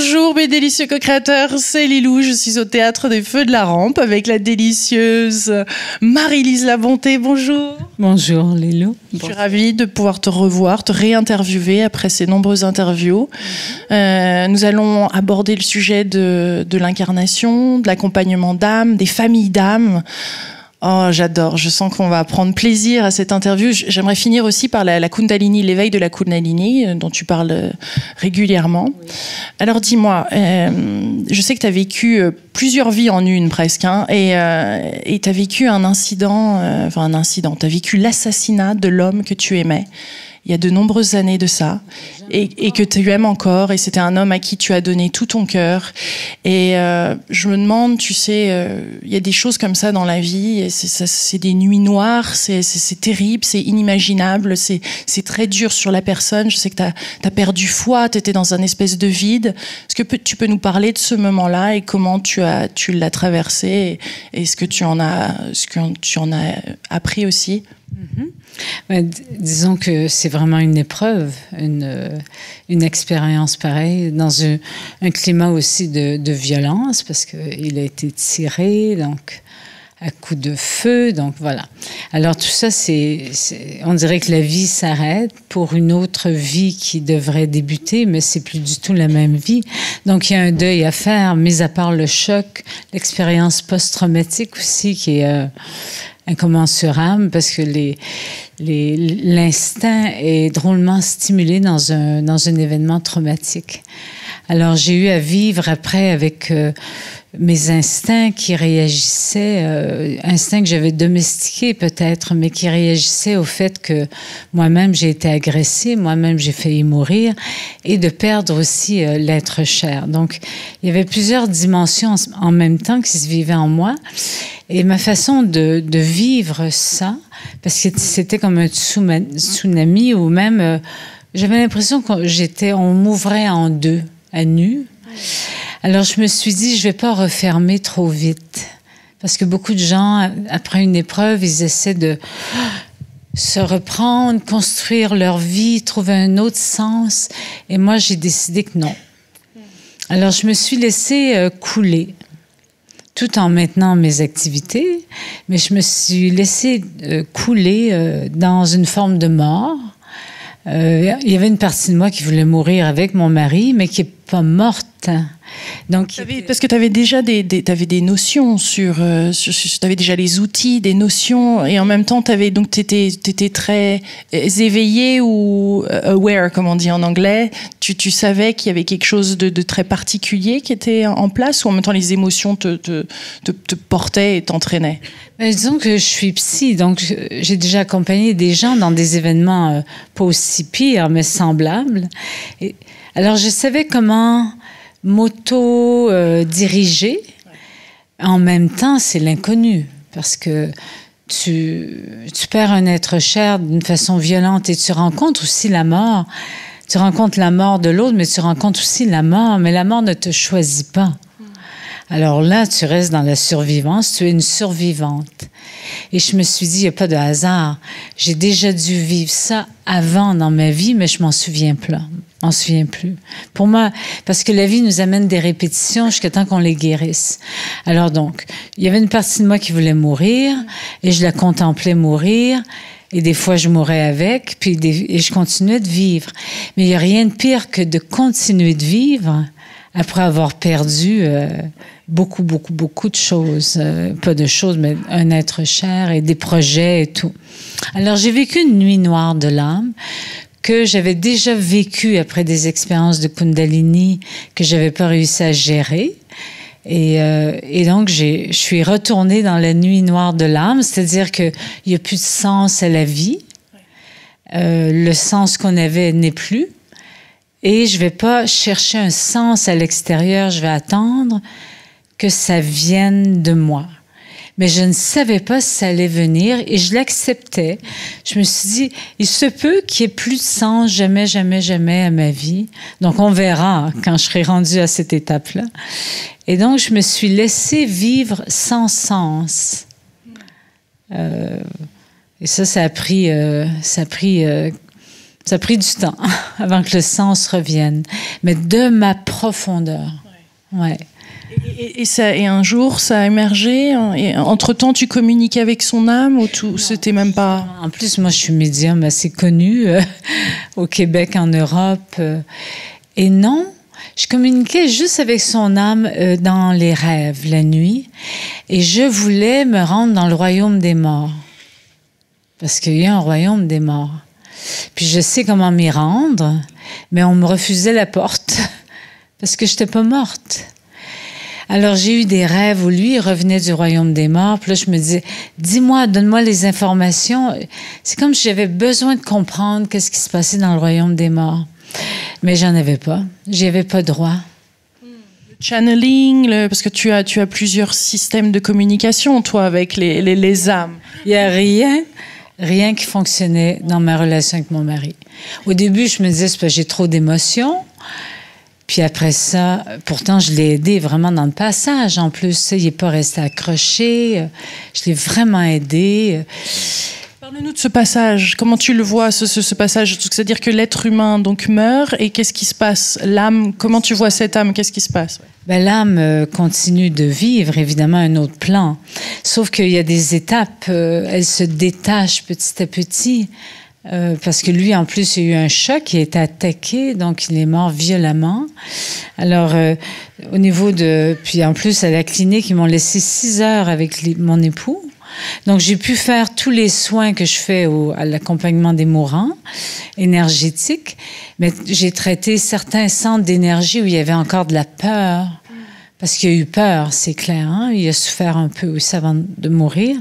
Bonjour mes délicieux co-créateurs, c'est Lilou, je suis au Théâtre des Feux de la Rampe avec la délicieuse Marie-Lise Labonté, bonjour. Bonjour Lilou. Je suis ravie de pouvoir te revoir, te réinterviewer après ces nombreuses interviews. Nous allons aborder le sujet de l'incarnation, de l'accompagnement d'âmes, des familles d'âmes. Oh, j'adore. Je sens qu'on va prendre plaisir à cette interview. J'aimerais finir aussi par la Kundalini, l'éveil de la Kundalini, dont tu parles régulièrement. Oui. Alors, dis-moi, je sais que tu as vécu plusieurs vies en une presque, hein, et tu as vécu un incident, tu as vécu l'assassinat de l'homme que tu aimais. Il y a de nombreuses années de ça, et que tu aimes encore, et c'était un homme à qui tu as donné tout ton cœur. Et je me demande, tu sais, il y a des choses comme ça dans la vie, et c'est des nuits noires, c'est terrible, c'est inimaginable, c'est très dur sur la personne. Je sais que tu as perdu foi, tu étais dans un espèce de vide. Est-ce que tu peux nous parler de ce moment-là et comment tu l'as traversé, et ce que tu en as appris aussi? Disons que c'est vraiment une épreuve, une expérience pareille, dans un climat aussi de violence, parce qu'il a été tiré, donc à coups de feu, donc voilà. Alors tout ça, on dirait que la vie s'arrête pour une autre vie qui devrait débuter, mais c'est plus du tout la même vie. Donc il y a un deuil à faire, mis à part le choc, l'expérience post-traumatique aussi qui est incommensurable, parce que l'instinct est drôlement stimulé dans un événement traumatique. Alors, j'ai eu à vivre après avec mes instincts qui réagissaient, instincts que j'avais domestiqués peut-être, mais qui réagissaient au fait que moi-même j'ai été agressée, moi-même j'ai failli mourir, et de perdre aussi l'être cher. Donc, il y avait plusieurs dimensions en même temps qui se vivaient en moi. Et ma façon de vivre ça, parce que c'était comme un tsunami, ou même, j'avais l'impression on m'ouvrait en deux, à nu. Alors, je me suis dit, je vais pas refermer trop vite. Parce que beaucoup de gens, après une épreuve, ils essaient de se reprendre, construire leur vie, trouver un autre sens. Et moi, j'ai décidé que non. Alors, je me suis laissée couler, tout en maintenant mes activités, mais je me suis laissée couler dans une forme de mort. Il y avait une partie de moi qui voulait mourir avec mon mari, mais qui n'est pas morte. Donc, parce que tu avais déjà t'avais des notions tu avais déjà les outils, des notions, et en même temps, t'étais très éveillé ou aware, comme on dit en anglais. Tu savais qu'il y avait quelque chose de très particulier qui était en place, ou en même temps les émotions te portaient et t'entraînaient? Disons que je suis psy, donc j'ai déjà accompagné des gens dans des événements pas aussi pires, mais semblables. Et, alors, je savais comment m'auto-diriger. En même temps, c'est l'inconnu, parce que tu perds un être cher d'une façon violente, et tu rencontres aussi la mort. Tu rencontres la mort de l'autre, mais tu rencontres aussi la mort. Mais la mort ne te choisit pas. Alors là, tu restes dans la survivance, tu es une survivante. Et je me suis dit, il n'y a pas de hasard. J'ai déjà dû vivre ça avant dans ma vie, mais je m'en souviens plus. Pour moi, parce que la vie nous amène des répétitions jusqu'à temps qu'on les guérisse. Alors donc, il y avait une partie de moi qui voulait mourir, et je la contemplais mourir, et des fois je mourais avec, et je continuais de vivre. Mais il n'y a rien de pire que de continuer de vivre après avoir perdu beaucoup de choses. Pas de choses, mais un être cher et des projets et tout. Alors, j'ai vécu une nuit noire de l'âme que j'avais déjà vécue après des expériences de Kundalini que j'avais pas réussi à gérer. Et donc, je suis retournée dans la nuit noire de l'âme, c'est-à-dire qu'il n'y a plus de sens à la vie. Le sens qu'on avait n'est plus. Et je vais pas chercher un sens à l'extérieur, je vais attendre que ça vienne de moi. Mais je ne savais pas si ça allait venir, et je l'acceptais. Je me suis dit, il se peut qu'il n'y ait plus de sens jamais à ma vie. Donc, on verra quand je serai rendue à cette étape-là. Et donc, je me suis laissée vivre sans sens. Et ça a pris Ça a pris du temps avant que le sens revienne, mais de ma profondeur. Ouais. Et un jour, ça a émergé. Et entre-temps, tu communiquais avec son âme ou tout? C'était même pas. En plus, moi, je suis médium assez connue au Québec, en Europe. Et non, je communiquais juste avec son âme dans les rêves, la nuit. Et je voulais me rendre dans le royaume des morts. Parce qu'il y a un royaume des morts. Puis je sais comment m'y rendre, mais on me refusait la porte parce que je n'étais pas morte. Alors, j'ai eu des rêves où lui, il revenait du royaume des morts. Puis là, je me disais, dis-moi, donne-moi les informations. C'est comme si j'avais besoin de comprendre qu'est-ce qui se passait dans le royaume des morts. Mais j'en avais pas. J'y avais pas droit. Channeling, parce que tu as plusieurs systèmes de communication, toi, avec les âmes. Il n'y a rien qui fonctionnait dans ma relation avec mon mari. Au début, je me disais, c'est parce que j'ai trop d'émotions. Puis après ça, pourtant, je l'ai aidé vraiment dans le passage. En plus, il n'est pas resté accroché. Je l'ai vraiment aidé. Parle-nous de ce passage. Comment tu le vois, ce passage? C'est-à-dire que l'être humain donc meurt et qu'est-ce qui se passe? L'âme, comment tu vois cette âme? Qu'est-ce qui se passe? Ben, l'âme continue de vivre, évidemment, un autre plan. Sauf qu'il y a des étapes. Elle se détache petit à petit. Parce que lui, en plus, il y a eu un choc, il a été attaqué, donc il est mort violemment. Alors, au niveau de... Puis en plus, à la clinique, ils m'ont laissé 6 heures avec mon époux. Donc, j'ai pu faire tous les soins que je fais à l'accompagnement des mourants, énergétiques, mais j'ai traité certains centres d'énergie où il y avait encore de la peur. Parce qu'il a eu peur, c'est clair. Hein? Il a souffert un peu aussi avant de mourir.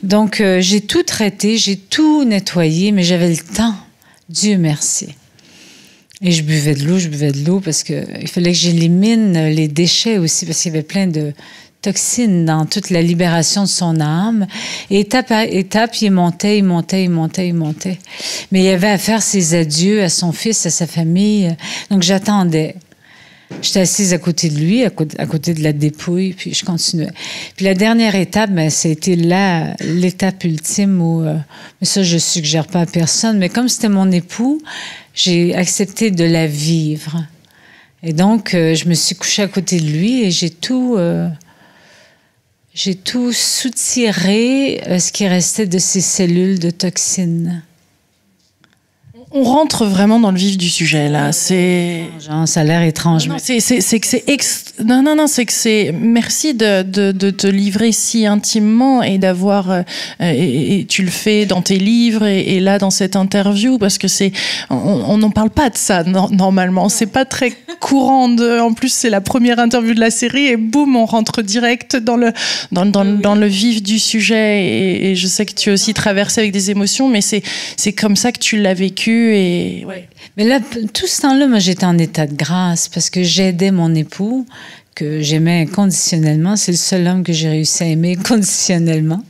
Donc, j'ai tout traité, j'ai tout nettoyé, mais j'avais le temps. Dieu merci. Et je buvais de l'eau parce qu'il fallait que j'élimine les déchets aussi, parce qu'il y avait plein de toxines dans toute la libération de son âme. Et étape à étape, il montait. Mais il avait à faire ses adieux à son fils, à sa famille. Donc, j'attendais. J'étais assise à côté de lui, à côté de la dépouille, puis je continuais. Puis la dernière étape, ben, c'était l'étape ultime où, mais ça, je suggère pas à personne, mais comme c'était mon époux, j'ai accepté de la vivre. Et donc, je me suis couchée à côté de lui et j'ai tout soutiré ce qui restait de ces cellules de toxines. On rentre vraiment dans le vif du sujet, là. C'est... Ça a l'air étrange. Non, c'est que c'est... Merci de te livrer si intimement et d'avoir... et tu le fais dans tes livres et là, dans cette interview, parce que c'est... On n'en parle pas de ça, normalement. C'est pas très courant. En plus, c'est la première interview de la série et boum, on rentre direct dans le vif du sujet. Et je sais que tu as aussi traversé avec des émotions, mais c'est comme ça que tu l'as vécu. Et ouais. Mais là, tout ce temps-là, moi, j'étais en état de grâce parce que j'aidais mon époux, que j'aimais inconditionnellement. C'est le seul homme que j'ai réussi à aimer conditionnellement.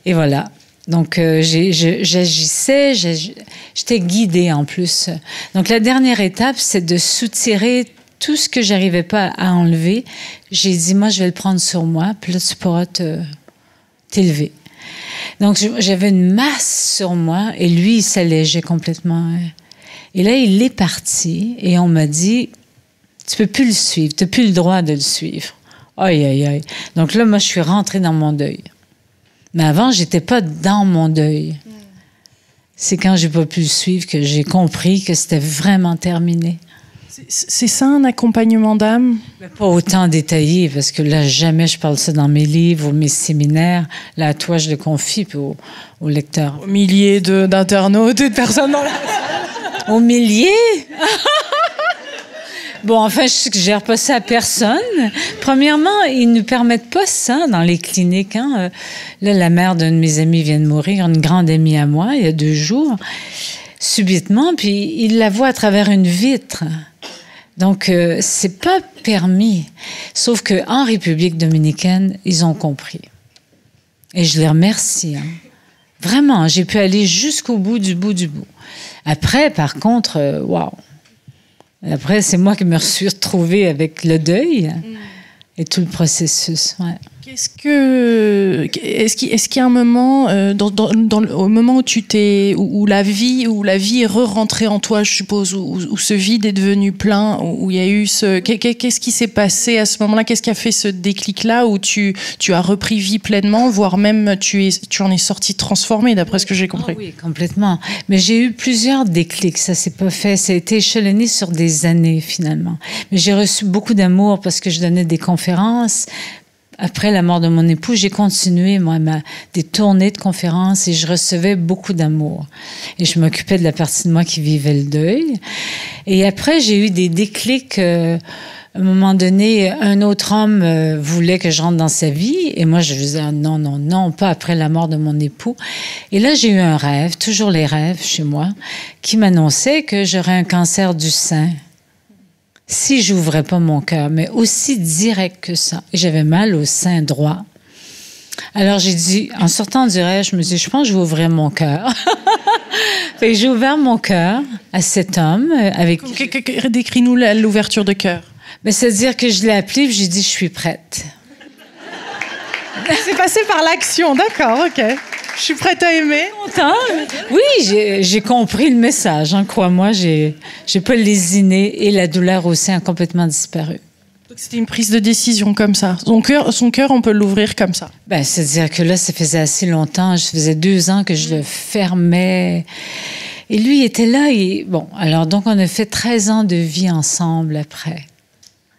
Et voilà. Donc, j'agissais, j'étais guidée en plus. Donc, la dernière étape, c'est de soutirer tout ce que j'arrivais pas à enlever. J'ai dit, moi, je vais le prendre sur moi, puis là, tu pourras t'élever. Donc, j'avais une masse sur moi et lui, il s'allégeait complètement. Et là, il est parti et on m'a dit, tu peux plus le suivre, tu n'as plus le droit de le suivre. Aïe, aïe, aïe. Donc là, moi, je suis rentrée dans mon deuil. Mais avant, j'étais pas dans mon deuil. C'est quand j'ai pas pu le suivre que j'ai compris que c'était vraiment terminé. C'est ça, un accompagnement d'âme? Pas autant détaillé, parce que là, jamais je parle ça dans mes livres ou mes séminaires. Là, à toi, je le confie, puis aux lecteurs. Aux milliers d'internautes et de personnes dans la... Aux milliers? Bon, enfin, je suggère pas ça à personne. Premièrement, ils ne permettent pas ça dans les cliniques. Hein. Là, la mère d'un de mes amis vient de mourir, une grande amie à moi, il y a 2 jours, subitement, puis il la voit à travers une vitre. Donc, c'est pas permis. Sauf qu'en République dominicaine, ils ont compris. Et je les remercie. Hein. Vraiment, j'ai pu aller jusqu'au bout du bout du bout. Après, par contre, waouh. Après, c'est moi qui me suis retrouvée avec le deuil et tout le processus. Ouais. Est-ce qu'il y a un moment, au moment où où la vie est re-rentrée en toi, je suppose, où ce vide est devenu plein, où il y a eu qu'est-ce qui s'est passé à ce moment-là? Qu'est-ce qui a fait ce déclic-là où tu as repris vie pleinement, voire même tu en es sorti transformé, d'après ce que j'ai compris? Oui, complètement. Mais j'ai eu plusieurs déclics. Ça s'est pas fait. Ça a été échelonné sur des années, finalement. Mais j'ai reçu beaucoup d'amour parce que je donnais des conférences. Après la mort de mon époux, j'ai continué, moi, des tournées de conférences et je recevais beaucoup d'amour. Et je m'occupais de la partie de moi qui vivait le deuil. Et après, j'ai eu des déclics. À un moment donné, un autre homme voulait que je rentre dans sa vie. Et moi, je disais non, non, non, pas après la mort de mon époux. Et là, j'ai eu un rêve, toujours les rêves chez moi, qui m'annonçait que j'aurais un cancer du sein si j'ouvrais pas mon cœur, mais aussi direct que ça. J'avais mal au sein droit. Alors j'ai dit, en sortant du rêve, je me dis, je pense que je vais ouvrir mon cœur. Fait que j'ai ouvert mon cœur à cet homme. Décris-nous l'ouverture de cœur. Ben, c'est-à-dire que je l'ai appelé et j'ai dit, je suis prête. C'est passé par l'action, d'accord, ok. Je suis prête à aimer. Content. Oui, j'ai compris le message, hein, crois-moi, j'ai pas lésiné et la douleur aussi a complètement disparu. Donc c'était une prise de décision comme ça. Son cœur, on peut l'ouvrir comme ça. Ben, c'est-à-dire que là, ça faisait assez longtemps, ça faisait 2 ans que je le fermais. Et lui était là et bon, alors donc on a fait 13 ans de vie ensemble après.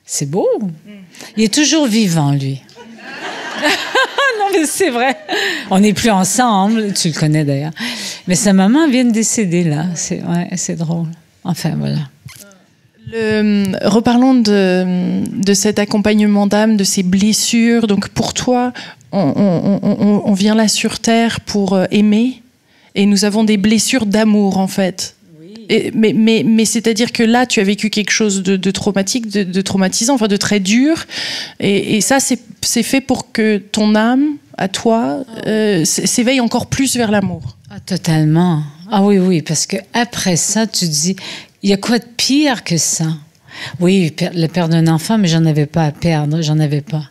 C'est beau. Il est toujours vivant, lui. Non, mais c'est vrai. On n'est plus ensemble. Tu le connais d'ailleurs. Mais sa maman vient de décéder, là. C'est drôle. Enfin, voilà. Reparlons de cet accompagnement d'âme, de ces blessures. Donc, pour toi, on vient là sur Terre pour aimer. Et nous avons des blessures d'amour, en fait. Mais c'est-à-dire que là, tu as vécu quelque chose de traumatique, de traumatisant, enfin de très dur. Et ça, c'est fait pour que ton âme, à toi, s'éveille encore plus vers l'amour. Ah, totalement. Ah oui, oui, parce que après ça, tu te dis, il y a quoi de pire que ça? Oui, la perte d'un enfant, mais j'en avais pas à perdre, j'en avais pas.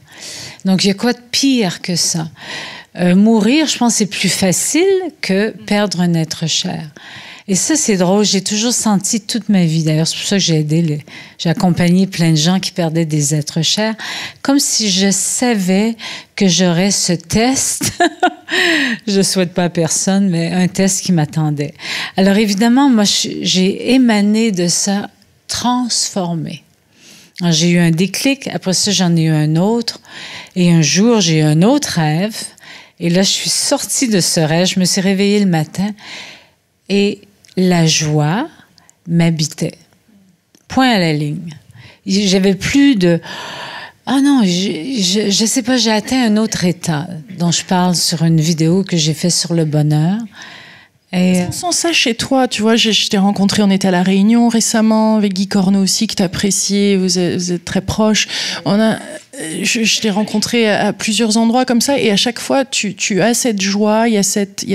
Donc, il y a quoi de pire que ça? Mourir, je pense, c'est plus facile que perdre un être cher. Et ça, c'est drôle. J'ai toujours senti toute ma vie. D'ailleurs, c'est pour ça que j'ai accompagné plein de gens qui perdaient des êtres chers, comme si je savais que j'aurais ce test. Je souhaite pas à personne, mais un test qui m'attendait. Alors évidemment, moi, j'ai émané de ça transformé. Alors, j'ai eu un déclic. Après ça, j'en ai eu un autre. Et un jour, j'ai eu un autre rêve. Et là, je suis sortie de ce rêve. Je me suis réveillée le matin. Et la joie m'habitait. Point à la ligne. J'avais plus de... Ah non, je sais pas, j'ai atteint un autre état dont je parle sur une vidéo que j'ai faite sur le bonheur. Et sans ça chez toi, tu vois, je t'ai rencontré, on était à La Réunion récemment, avec Guy Corneau aussi, que t'apprécies, vous êtes très proches. Je t'ai rencontré à plusieurs endroits comme ça, et à chaque fois, tu as cette joie, il y a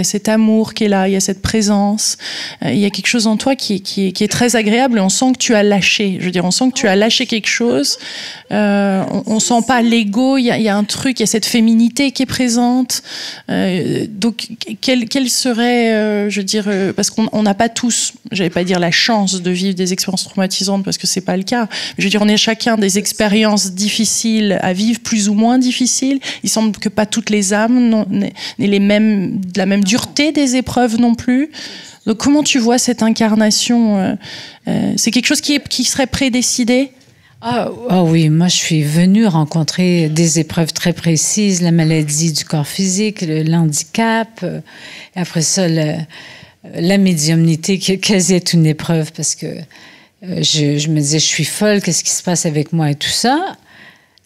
cet amour qui est là, il y a cette présence, il y a quelque chose en toi qui est très agréable, et on sent que tu as lâché. Je veux dire, on sent que tu as lâché quelque chose. On sent pas l'ego, il y a un truc, il y a cette féminité qui est présente. Donc, quelle serait, je veux dire, parce qu'on n'a pas tous, j'allais pas dire la chance de vivre des expériences traumatisantes, parce que c'est pas le cas. Je veux dire, on a chacun des expériences difficiles à vivre, plus ou moins difficiles. Il semble que pas toutes les âmes n'aient la même dureté des épreuves non plus. Donc, comment tu vois cette incarnation? C'est quelque chose qui serait prédécidé? Ah oui, moi je suis venue rencontrer des épreuves très précises, la maladie du corps physique, l'handicap, et après ça la médiumnité qui quasi est une épreuve parce que je me disais je suis folle, qu'est-ce qui se passe avec moi et tout ça.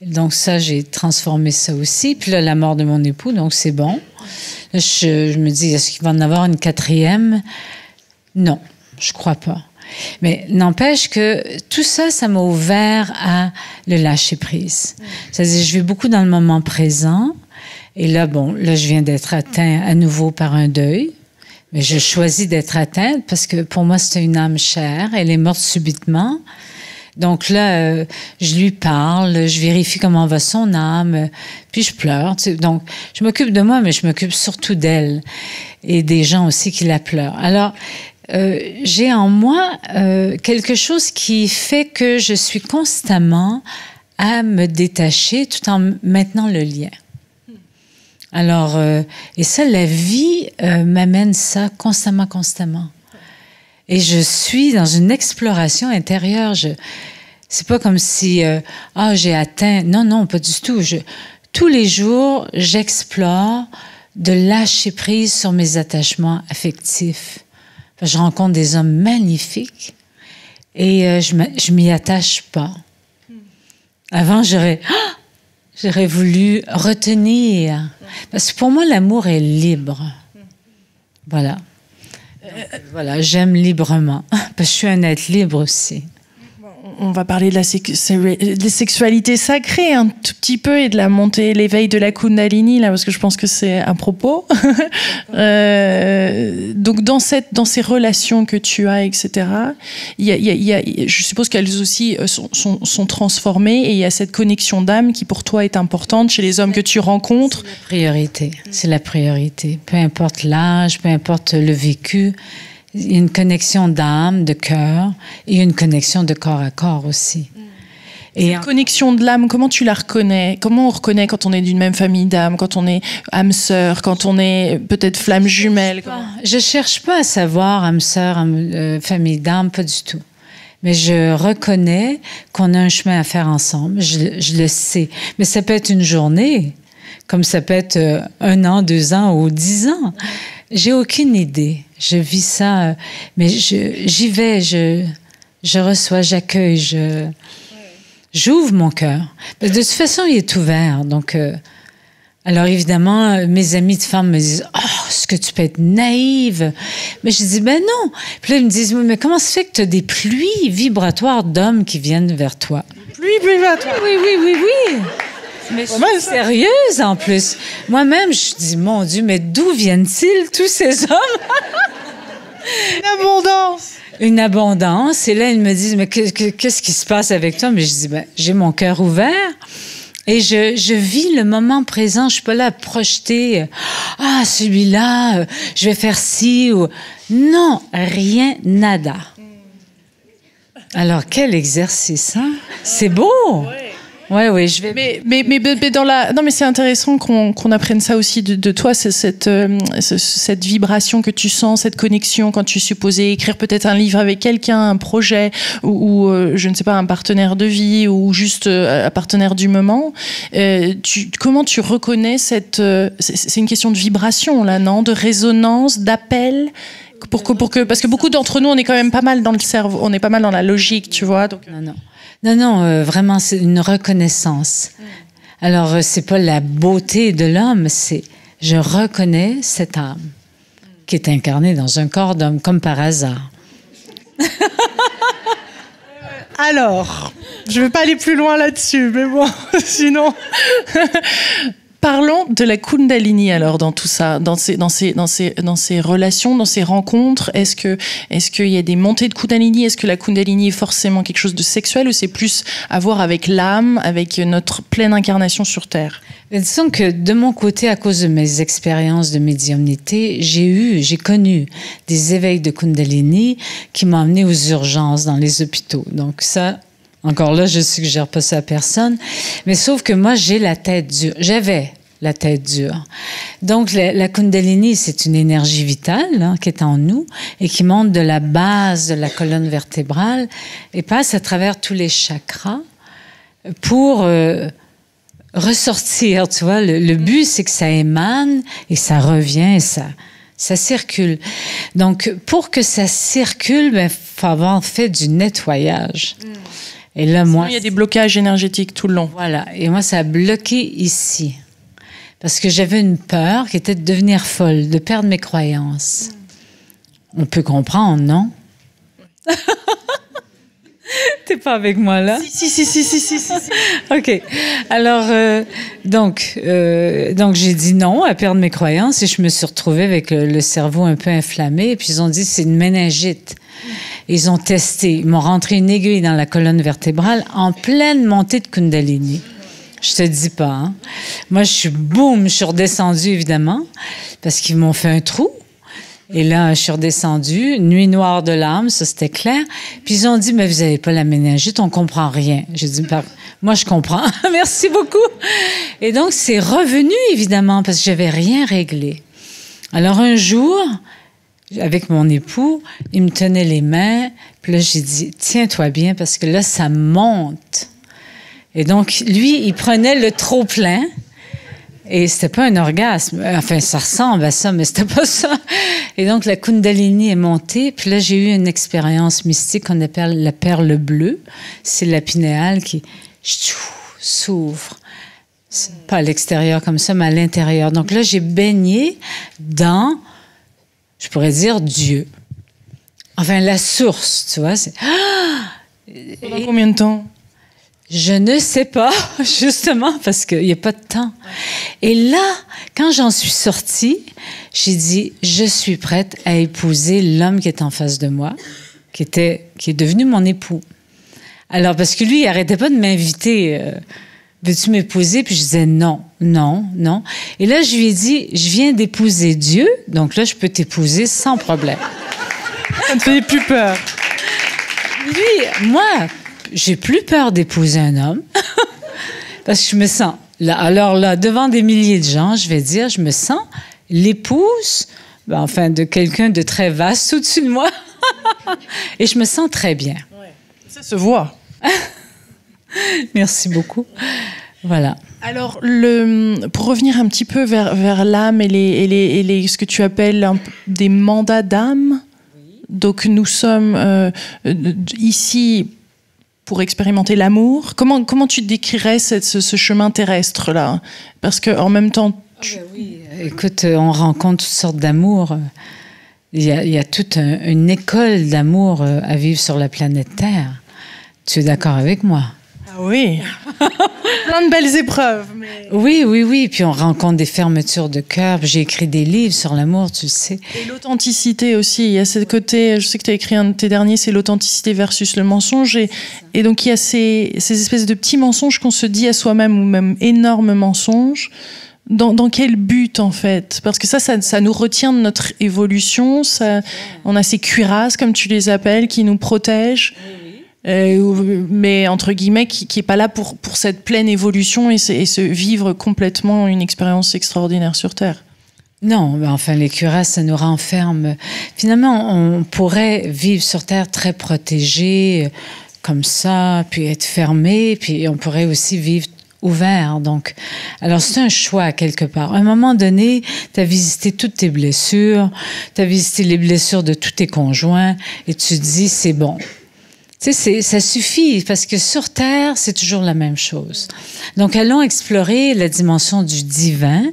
Donc ça, j'ai transformé ça aussi. Puis là, la mort de mon époux, donc c'est bon. Là, je me dis, est-ce qu'il va en avoir une 4e? Non, je crois pas. Mais n'empêche que tout ça, ça m'a ouvert à le lâcher-prise. C'est-à-dire, je vis beaucoup dans le moment présent. Et là, là, je viens d'être atteinte à nouveau par un deuil. Mais je choisis d'être atteinte parce que pour moi, c'était une âme chère. Elle est morte subitement. Donc là, je lui parle, je vérifie comment va son âme, puis je pleure. Tu sais. Donc, je m'occupe de moi, mais je m'occupe surtout d'elle et des gens aussi qui la pleurent. Alors, j'ai en moi quelque chose qui fait que je suis constamment à me détacher tout en maintenant le lien. Alors, et ça, la vie m'amène ça constamment. Et je suis dans une exploration intérieure. C'est pas comme si, j'ai atteint. Non, pas du tout. Tous les jours, j'explore de lâcher prise sur mes attachements affectifs. Je rencontre des hommes magnifiques et je m'y attache pas. Avant, j'aurais voulu retenir. Parce que pour moi, l'amour est libre. Voilà. Voilà, j'aime librement. Parce que je suis un être libre aussi. On va parler de la sexualité sacrée un tout petit peu et de la montée, l'éveil de la Kundalini, là, parce que je pense que c'est à propos. Donc, dans ces relations que tu as, etc., je suppose qu'elles aussi sont transformées et il y a cette connexion d'âme qui, pour toi, est importante chez les hommes que tu rencontres. C'est la priorité. Peu importe l'âge, peu importe le vécu. Il y a une connexion d'âme, de cœur, et une connexion de corps à corps aussi. Et cette connexion de l'âme, comment tu la reconnais? Comment on reconnaît quand on est d'une même famille d'âme, quand on est âme sœur, quand on est peut-être flamme jumelle? Je cherche pas à savoir âme sœur, famille d'âme, pas du tout. Mais je reconnais qu'on a un chemin à faire ensemble. Je le sais. Mais ça peut être une journée, comme ça peut être 1 an, 2 ans ou 10 ans. J'ai aucune idée. Je vis ça, mais j'y vais, je reçois, j'accueille, j'ouvre mon cœur. De toute façon, il est ouvert. Donc, alors évidemment, mes amis de femmes me disent « Oh, est-ce que tu peux être naïve? » Mais je dis « Ben non. » Puis là, ils me disent « Mais comment ça fait que tu as des pluies vibratoires d'hommes qui viennent vers toi? » Pluies vibratoires? Oui. Mais je suis sérieuse, en plus. Moi-même, je dis, mon Dieu, mais d'où viennent-ils, tous ces hommes? Une abondance. Une abondance. Et là, ils me disent, mais qu'est-ce qui se passe avec toi? Mais je dis, j'ai mon cœur ouvert. Et je vis le moment présent. Je suis pas là à projeter, celui-là, je vais faire ci ou... Non, rien, nada. Alors, quel exercice, hein? C'est beau! Oui, je vais. Mais dans la. Non, mais c'est intéressant qu'on apprenne ça aussi de toi, cette vibration que tu sens, cette connexion quand tu es supposé écrire peut-être un livre avec quelqu'un, un projet, ou je ne sais pas, un partenaire de vie, ou juste un partenaire du moment. Comment tu reconnais cette. C'est une question de vibration, là, non? De résonance, d'appel? Parce que beaucoup d'entre nous, on est quand même pas mal dans le cerveau, on est pas mal dans la logique, tu vois. Donc... Non, vraiment, c'est une reconnaissance. Alors, c'est pas la beauté de l'homme, c'est je reconnais cette âme qui est incarnée dans un corps d'homme, comme par hasard. Alors, je vais pas aller plus loin là-dessus, mais bon, sinon... Parlons de la Kundalini alors dans tout ça, dans ces relations, dans ces rencontres. Est-ce qu'il y a des montées de Kundalini? Est-ce que la Kundalini est forcément quelque chose de sexuel ou c'est plus à voir avec l'âme, avec notre pleine incarnation sur Terre? Disons que de mon côté, à cause de mes expériences de médiumnité, j'ai connu des éveils de Kundalini qui m'ont amené aux urgences dans les hôpitaux. Donc ça... Encore là, je suggère pas ça à personne. Mais sauf que moi, j'avais la tête dure. Donc, la Kundalini, c'est une énergie vitale qui est en nous et qui monte de la base de la colonne vertébrale et passe à travers tous les chakras pour ressortir, tu vois. Le but, c'est que ça émane et ça revient et ça circule. Donc, pour que ça circule, il faut avoir fait du nettoyage. Et là, moi, il y a des blocages énergétiques tout le long. Voilà. Et moi, ça a bloqué ici. Parce que j'avais une peur qui était de devenir folle, de perdre mes croyances. On peut comprendre, non? T'es pas avec moi, là? Si. OK. Alors, donc j'ai dit non à perdre mes croyances et je me suis retrouvée avec le cerveau un peu inflammé. Et puis, ils ont dit, c'est une méningite. Ils ont testé, ils m'ont rentré une aiguille dans la colonne vertébrale en pleine montée de Kundalini. Je te dis pas, hein. Moi, je suis redescendue, évidemment, parce qu'ils m'ont fait un trou. Et là, je suis redescendue, nuit noire de l'âme, ça c'était clair. Puis ils ont dit, mais vous n'avez pas la méningite, on comprend rien. J'ai dit, moi je comprends, merci beaucoup. Et donc c'est revenu évidemment parce que j'avais rien réglé. Alors un jour, avec mon époux, il me tenait les mains, puis là j'ai dit, tiens-toi bien parce que là ça monte. Et donc lui, il prenait le trop plein. Et c'était pas un orgasme. Enfin, ça ressemble à ça, mais c'était pas ça. Et donc, la Kundalini est montée. Puis là, j'ai eu une expérience mystique qu'on appelle la perle bleue. C'est la pinéale qui s'ouvre. Pas à l'extérieur comme ça, mais à l'intérieur. Donc là, j'ai baigné dans, je pourrais dire, Dieu. Enfin, la source, tu vois. Pendant combien de temps? Je ne sais pas, justement, parce qu'il n'y a pas de temps. Et là, quand j'en suis sortie, j'ai dit, je suis prête à épouser l'homme qui est en face de moi, qui est devenu mon époux. Alors, parce que lui, il n'arrêtait pas de m'inviter, veux-tu m'épouser? Puis je disais non, non, non. Et là, je lui ai dit, je viens d'épouser Dieu, donc là, je peux t'épouser sans problème. Ça ne fait plus peur. Lui, moi, j'ai plus peur d'épouser un homme parce que je me sens, là, alors là, devant des milliers de gens, je vais dire, je me sens l'épouse, enfin, de quelqu'un de très vaste au-dessus de moi et je me sens très bien. Ouais. Ça se voit. Merci beaucoup. Voilà. Alors, pour revenir un petit peu vers l'âme et ce que tu appelles des mandats d'âme, oui. Donc nous sommes ici pour expérimenter l'amour. Comment tu décrirais ce chemin terrestre-là? Parce qu'en même temps... Oui, écoute, on rencontre toutes sortes d'amour. Il y a toute une école d'amour à vivre sur la planète Terre. Tu es d'accord avec moi? Ah oui, plein de belles épreuves. Mais... Oui. Puis on rencontre des fermetures de cœur. J'ai écrit des livres sur l'amour, tu sais. Et l'authenticité aussi. Il y a ce côté, je sais que tu as écrit un de tes derniers, c'est l'authenticité versus le mensonge. Et donc il y a ces espèces de petits mensonges qu'on se dit à soi-même, ou même énormes mensonges. Dans quel but, en fait? Parce que ça nous retient de notre évolution. On a ces cuirasses, comme tu les appelles, qui nous protègent. Mais entre guillemets qui est pas là pour cette pleine évolution et se vivre complètement une expérience extraordinaire sur Terre. Non, ben enfin les cuirasses, ça nous renferme. Finalement, on pourrait vivre sur Terre très protégé, comme ça, puis être fermé, puis on pourrait aussi vivre ouvert. Donc, alors c'est un choix quelque part. À un moment donné, tu as visité toutes tes blessures, tu as visité les blessures de tous tes conjoints, et tu te dis c'est bon. Tu sais, ça suffit, parce que sur Terre, c'est toujours la même chose. Donc, allons explorer la dimension du divin,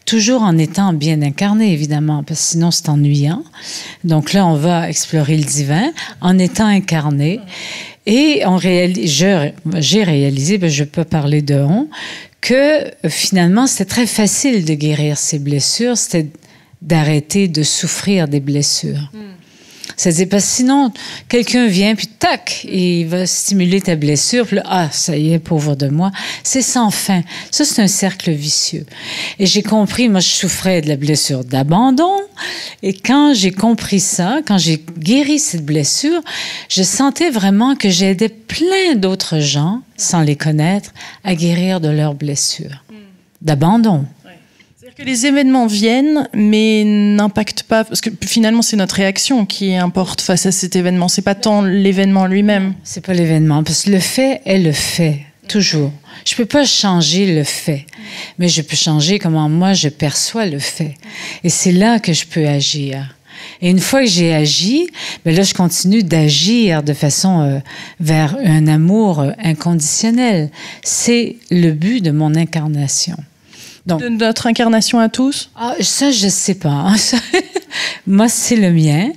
toujours en étant bien incarné, évidemment, parce que sinon, c'est ennuyant. Donc là, on va explorer le divin en étant incarné. Et j'ai réalisé, ben, je peux parler de on, que finalement, c'était très facile de guérir ces blessures, c'était d'arrêter de souffrir des blessures. C'est-à-dire, parce que sinon, quelqu'un vient, puis tac, il va stimuler ta blessure, puis là, ah, ça y est, pauvre de moi. C'est sans fin. Ça, c'est un cercle vicieux. Et j'ai compris, moi, je souffrais de la blessure d'abandon, et quand j'ai compris ça, quand j'ai guéri cette blessure, je sentais vraiment que j'aidais plein d'autres gens, sans les connaître, à guérir de leurs blessures. D'abandon. Que les événements viennent, mais n'impactent pas, parce que finalement c'est notre réaction qui importe face à cet événement. C'est pas tant l'événement lui-même. C'est pas l'événement, parce que le fait est le fait, toujours. Je peux pas changer le fait, mais je peux changer comment moi je perçois le fait. Et c'est là que je peux agir. Et une fois que j'ai agi, ben là je continue d'agir de façon vers un amour inconditionnel. C'est le but de mon incarnation. Donc, de notre incarnation à tous? Ah, ça, je sais pas. Moi, c'est le mien.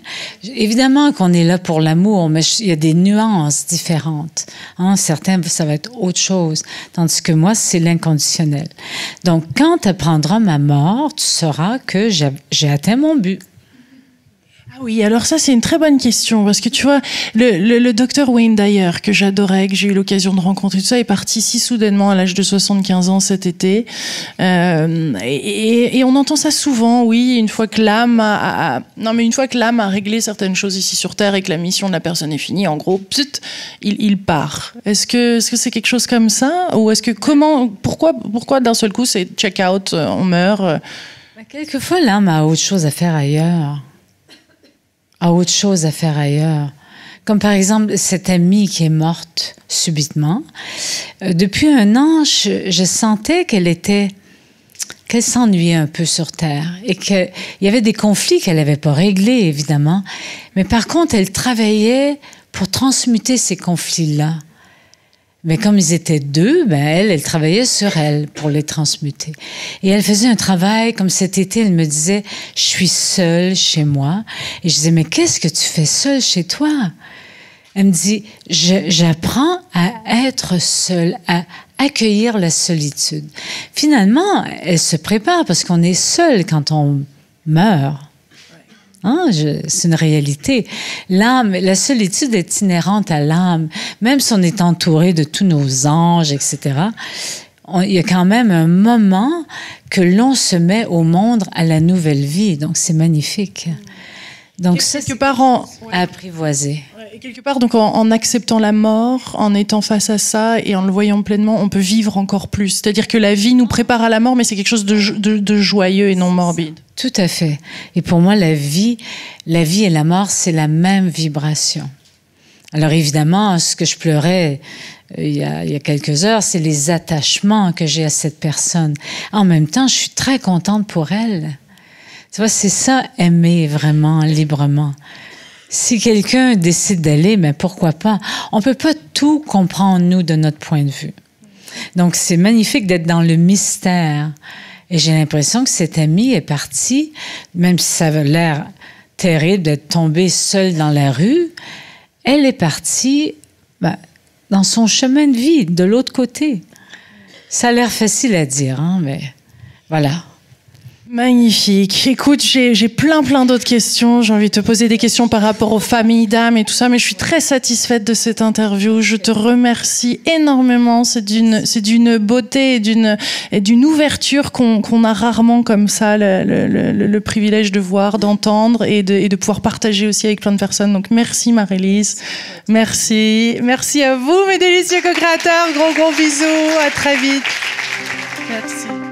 Évidemment qu'on est là pour l'amour, mais il y a des nuances différentes. Hein? Certains, ça va être autre chose. Tandis que moi, c'est l'inconditionnel. Donc, quand tu apprendras ma mort, tu sauras que j'ai atteint mon but. Ah oui, alors ça c'est une très bonne question parce que tu vois, le docteur Wayne Dyer que j'adorais, que j'ai eu l'occasion de rencontrer, tout ça, est parti si soudainement à l'âge de 75 ans cet été. Et on entend ça souvent, oui, une fois que l'âme une fois que l'âme a réglé certaines choses ici sur Terre et que la mission de la personne est finie, en gros, psut, il part. Est-ce que c'est quelque chose comme ça ou est-ce que pourquoi d'un seul coup c'est check out, on meurt? Quelquefois l'âme a autre chose à faire ailleurs. Comme par exemple cette amie qui est morte subitement. Depuis un an, je sentais qu'elle s'ennuyait un peu sur Terre et qu'il y avait des conflits qu'elle n'avait pas réglés, évidemment. Mais par contre, elle travaillait pour transmuter ces conflits-là. Mais comme ils étaient deux, elle travaillait sur elle pour les transmuter. Et elle faisait un travail, comme cet été, elle me disait, je suis seule chez moi. Et je disais, mais qu'est-ce que tu fais seule chez toi? Elle me dit, j'apprends à être seule, à accueillir la solitude. Finalement, elle se prépare parce qu'on est seul quand on meurt. C'est une réalité. L'âme, la solitude est inhérente à l'âme. Même si on est entouré de tous nos anges, etc., il y a quand même un moment que l'on se met au monde à la nouvelle vie. Donc, c'est magnifique. Donc, ça, c'est à apprivoiser. Et quelque part, donc, en acceptant la mort, en étant face à ça et en le voyant pleinement, on peut vivre encore plus. C'est-à-dire que la vie nous prépare à la mort, mais c'est quelque chose de joyeux et non morbide. Tout à fait. Et pour moi, la vie et la mort, c'est la même vibration. Alors évidemment, ce que je pleurais il y a quelques heures, c'est les attachements que j'ai à cette personne. En même temps, je suis très contente pour elle. Tu vois, c'est ça, aimer vraiment, librement. Si quelqu'un décide d'aller, pourquoi pas? On peut pas tout comprendre, nous, de notre point de vue. Donc, c'est magnifique d'être dans le mystère. Et j'ai l'impression que cette amie est partie, même si ça avait l'air terrible d'être tombée seule dans la rue, elle est partie dans son chemin de vie, de l'autre côté. Ça a l'air facile à dire, mais voilà. Magnifique. Écoute, j'ai plein d'autres questions. J'ai envie de te poser des questions par rapport aux familles d'âmes et tout ça, mais je suis très satisfaite de cette interview. Je te remercie énormément. C'est d'une beauté et d'une ouverture qu'on a rarement comme ça le privilège de voir, d'entendre et de pouvoir partager aussi avec plein de personnes. Donc merci Marie-Lise. Merci. Merci à vous mes délicieux co-créateurs. Gros bisous. À très vite. Merci.